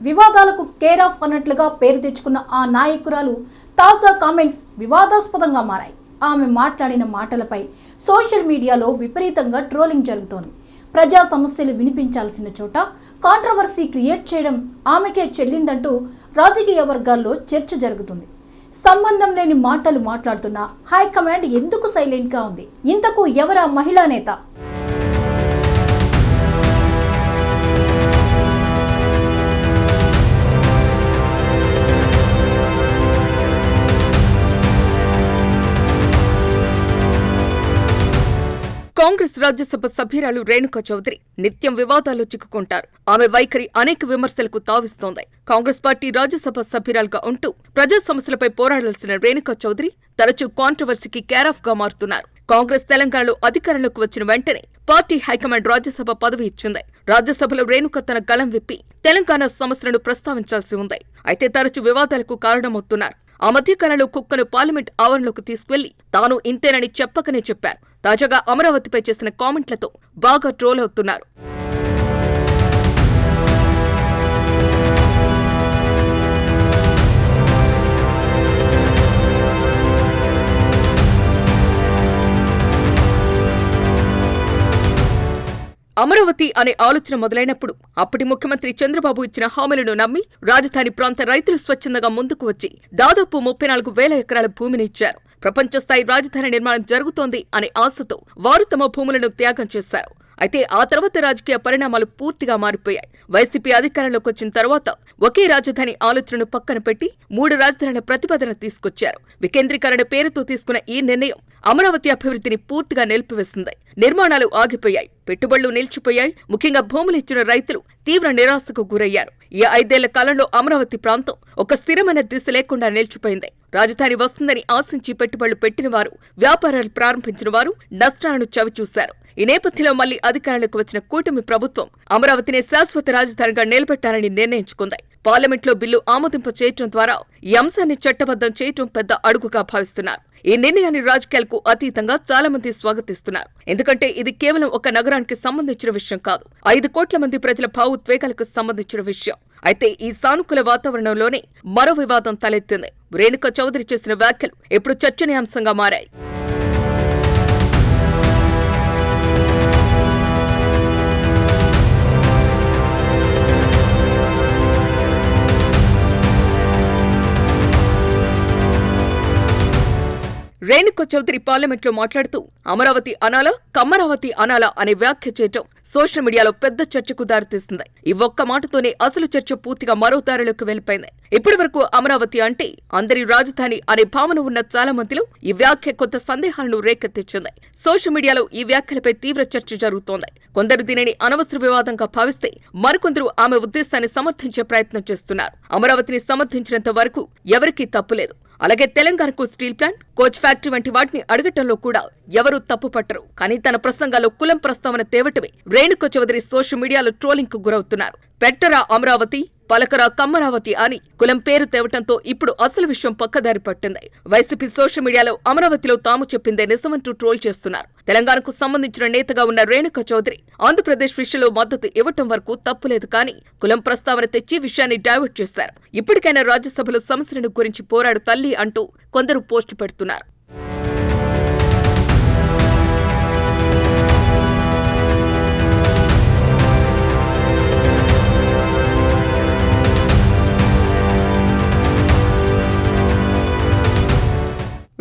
వివాదాలకు care of అన్నట్లుగా పేరు తెచ్చుకున్న ఆ నాయకురాలు తాజా కామెంట్స్ వివాదాస్పదంగా మారాయి. ఆమె మాట్లాడిన మాటలపై సోషల్ మీడియాలో విపరీతంగా ట్రోలింగ్ జరుగుతోంది. ప్రజా సమస్యలు వినిపించాల్సిన చోట కాంట్రవర్సీ క్రియేట్ చేయడం ఆమెకే చెల్లిందంటూ రాజకీయ వర్గాల్లో చర్చ జరుగుతుంది. సంబంధం లేని మాటలు మాట్లాడుతున్న హైకమాండ్ ఎందుకు సైలెంట్గా ఉంది? ఇంతకు ఎవరా మహిళా నేత? కాంగ్రెస్ రాజ్యసభ సభ్యురాలు రేణుకా చౌదరి నిత్యం వివాదాల్లో చిక్కుకుంటారు. ఆమె వైఖరి అనేక విమర్శలకు తావిస్తోంది. కాంగ్రెస్ పార్టీ రాజ్యసభ సభ్యురాలుగా ఉంటూ ప్రజా సమస్యలపై పోరాడాల్సిన రేణుకా చౌదరి తరచూ కాంట్రవర్సీకి కేరాఫ్ గా మారుతున్నారు. కాంగ్రెస్ తెలంగాణలో అధికారంలోకి వచ్చిన వెంటనే పార్టీ హైకమాండ్ రాజ్యసభ పదవి ఇచ్చింది. రాజ్యసభలో రేణుక తన గళం విప్పి తెలంగాణ సమస్యలను ప్రస్తావించాల్సి ఉంది. అయితే తరచూ వివాదాలకు కారణమవుతున్నారు. ఆ మధ్యకాలంలో కుక్కను పార్లమెంట్ ఆవరణలోకి తీసుకువెళ్లి తాను ఇంతేనని చెప్పకనే చెప్పారు. తాజాగా అమరావతిపై చేసిన కామెంట్లతో బాగా ట్రోల్ అవుతున్నారు. అమరావతి అనే ఆలోచన మొదలైనప్పుడు అప్పటి ముఖ్యమంత్రి చంద్రబాబు ఇచ్చిన హామీలను నమ్మి రాజధాని ప్రాంత రైతులు స్వచ్ఛందంగా ముందుకు వచ్చి దాదాపు 34,000 ఎకరాల భూమిని ఇచ్చారు. ప్రపంచ స్థాయి రాజధాని నిర్మాణం జరుగుతోంది అనే ఆశతో వారు తమ భూములను త్యాగం చేశారు. అయితే ఆ తర్వాత రాజకీయ పరిణామాలు పూర్తిగా మారిపోయాయి. వైసీపీ అధికారంలోకి వచ్చిన తర్వాత ఒకే రాజధాని ఆలోచనను పక్కన పెట్టి 3 రాజధానుల ప్రతిపాదన తీసుకొచ్చారు. వికేంద్రీకరణ పేరుతో తీసుకున్న ఈ నిర్ణయం అమరావతి అభివృద్ధిని పూర్తిగా నిలిపివేసింది. నిర్మాణాలు ఆగిపోయాయి, పెట్టుబడులు నిలిచిపోయాయి. ముఖ్యంగా భూములు ఇచ్చిన రైతులు తీవ్ర నిరాశకు గురయ్యారు. ఈ 5 ఏళ్ల కాలంలో అమరావతి ప్రాంతం ఒక స్థిరమైన దిశ లేకుండా నిలిచిపోయింది. రాజధాని వస్తుందని ఆశించి పెట్టుబడులు పెట్టిన వారు, వ్యాపారాలు ప్రారంభించిన వారు నష్టాలను చవిచూశారు. ఈ నేపథ్యంలో మళ్లీ అధికారంలోకి వచ్చిన కూటమి ప్రభుత్వం అమరావతిని శాశ్వత రాజధానిగా నిలబెట్టాలని నిర్ణయించుకుంది. పార్లమెంట్లో బిల్లు ఆమోదింప చేయటం ద్వారా ఈ అంశాన్ని చట్టబద్దం చేయటం పెద్ద అడుగుగా భావిస్తున్నారు. ఈ నిర్ణయాన్ని రాజకీయాలకు అతీతంగా చాలా మంది స్వాగతిస్తున్నారు. ఎందుకంటే ఇది కేవలం ఒక నగరానికి సంబంధించిన విషయం కాదు, 5 కోట్ల మంది ప్రజల భావోద్వేగాలకు సంబంధించిన విషయం. అయితే ఈ సానుకూల వాతావరణంలోనే మరో వివాదం తలెత్తింది. రేణుకా చౌదరి చేసిన వ్యాఖ్యలు ఇప్పుడు చర్చనీయాంశంగా మారాయి. రేణుకా చౌదరి పార్లమెంట్లో మాట్లాడుతూ అమరావతి అనాలా, కమ్మరావతి అనాలా అనే వ్యాఖ్య చేయటం సోషల్ మీడియాలో పెద్ద చర్చకు దారితీస్తుంది. ఈ ఒక్క మాటతోనే అసలు చర్చ పూర్తిగా మరో దారిలోకి వెళ్లిపోయింది. ఇప్పటి వరకు అమరావతి అంటే అందరి రాజధాని అనే భావన ఉన్న చాలా మందిలో ఈ వ్యాఖ్య కొత్త సందేహాలను రేకెత్తించింది. సోషల్ మీడియాలో ఈ వ్యాఖ్యలపై తీవ్ర చర్చ జరుగుతోంది. కొందరు దీనిని అనవసర వివాదంగా భావిస్తే మరికొందరు ఆమె ఉద్దేశాన్ని సమర్థించే ప్రయత్నం చేస్తున్నారు. అమరావతిని సమర్థించినంత వరకు ఎవరికీ తప్పులేదు. అలాగే తెలంగాణకు స్టీల్ ప్లాంట్, కోచ్ ఫ్యాక్టరీ వంటి వాటిని అడగటంలో కూడా ఎవరూ తప్పుపట్టరు. కానీ తన ప్రసంగాల్లో కులం ప్రస్తావన తేవటమే రేణుకా చౌదరి సోషల్ మీడియాలో ట్రోలింగ్ కు గురవుతున్నారు. పెట్టరా అమరావతి, పలకరా కమ్మరావతి అని కులం పేరు తేవటంతో ఇప్పుడు అసలు విషయం పక్కదారి పట్టింది. వైసీపీ సోషల్ మీడియాలో అమరావతిలో తాము చెప్పిందే నిజమంటూ ట్రోల్ చేస్తున్నారు. తెలంగాణకు సంబంధించిన నేతగా ఉన్న రేణుకా చౌదరి ఆంధ్రప్రదేశ్ విషయంలో మద్దతు ఇవ్వటం వరకు తప్పులేదు, కానీ కులం ప్రస్తావన తెచ్చి విషయాన్ని డైవర్ట్ చేశారు. ఇప్పటికైనా రాజ్యసభలో సమస్యలను గురించి పోరాడు తల్లి అంటూ కొందరు పోస్టు పెడుతున్నారు.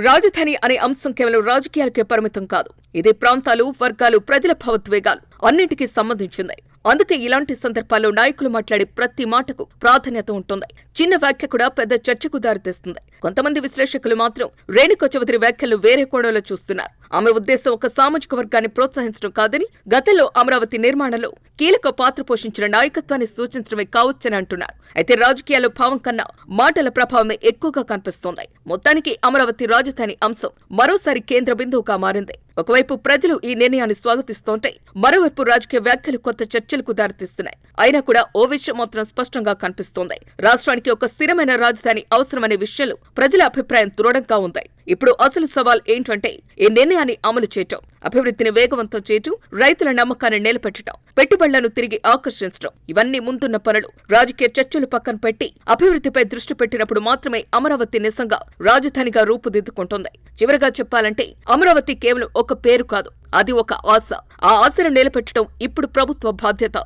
రాజధాని అనే అంశం కేవలం రాజకీయాలకే పరిమితం కాదు. ఇది ప్రాంతాలు, వర్గాలు, ప్రజల భావోద్వేగాలు అన్నింటికీ సంబంధించింది. అందుకే ఇలాంటి సందర్భాల్లో నాయకులు మాట్లాడే ప్రతి మాటకు ప్రాధాన్యత ఉంటుంది. చిన్న వ్యాఖ్య కూడా పెద్ద చర్చకు దారితీస్తుంది. కొంతమంది విశ్లేషకులు మాత్రం రేణుకా చౌదరి వ్యాఖ్యలు వేరే కోణంలో చూస్తున్నారు. ఆమె ఉద్దేశం ఒక సామాజిక వర్గాన్ని ప్రోత్సహించడం కాదని, గతంలో అమరావతి నిర్మాణంలో కీలక పాత్ర పోషించిన నాయకత్వాన్ని సూచించడమే కావచ్చని అంటున్నారు. అయితే రాజకీయాల్లో భావం కన్నా మాటల ప్రభావమే ఎక్కువగా కనిపిస్తోంది. మొత్తానికి అమరావతి రాజధాని అంశం మరోసారి కేంద్ర బిందువుగా మారింది. ఒకవైపు ప్రజలు ఈ నిర్ణయాన్ని స్వాగతిస్తోంటే, మరోవైపు రాజకీయ వ్యాఖ్యలు కొత్త చర్చలకు దారితీస్తున్నాయి. అయినా కూడా ఓ విషయం మాత్రం స్పష్టంగా కనిపిస్తోంది. రాష్ట్రానికి ఒక స్థిరమైన రాజధాని అవసరమనే విషయంలో ప్రజల అభిప్రాయం దృఢంగా ఉంది. ఇప్పుడు అసలు సవాల్ ఏంటంటే ఈ నిర్ణయాన్ని అమలు చేయటం, అభివృద్ధిని వేగవంతం చేయటం, రైతుల నమ్మకాన్ని నిలబెట్టడం, పెట్టుబడులను తిరిగి ఆకర్షించడం. ఇవన్నీ ముందున్న పనులు. రాజకీయ చర్చలు పక్కన పెట్టి అభివృద్ధిపై దృష్టి పెట్టినప్పుడు మాత్రమే అమరావతి నిజంగా రాజధానిగా రూపుదిద్దుకుంటుంది. చివరగా చెప్పాలంటే అమరావతి కేవలం ఒక పేరు కాదు, అది ఒక ఆశ. ఆ ఆశను నిలబెట్టడం ఇప్పుడు ప్రభుత్వ బాధ్యత.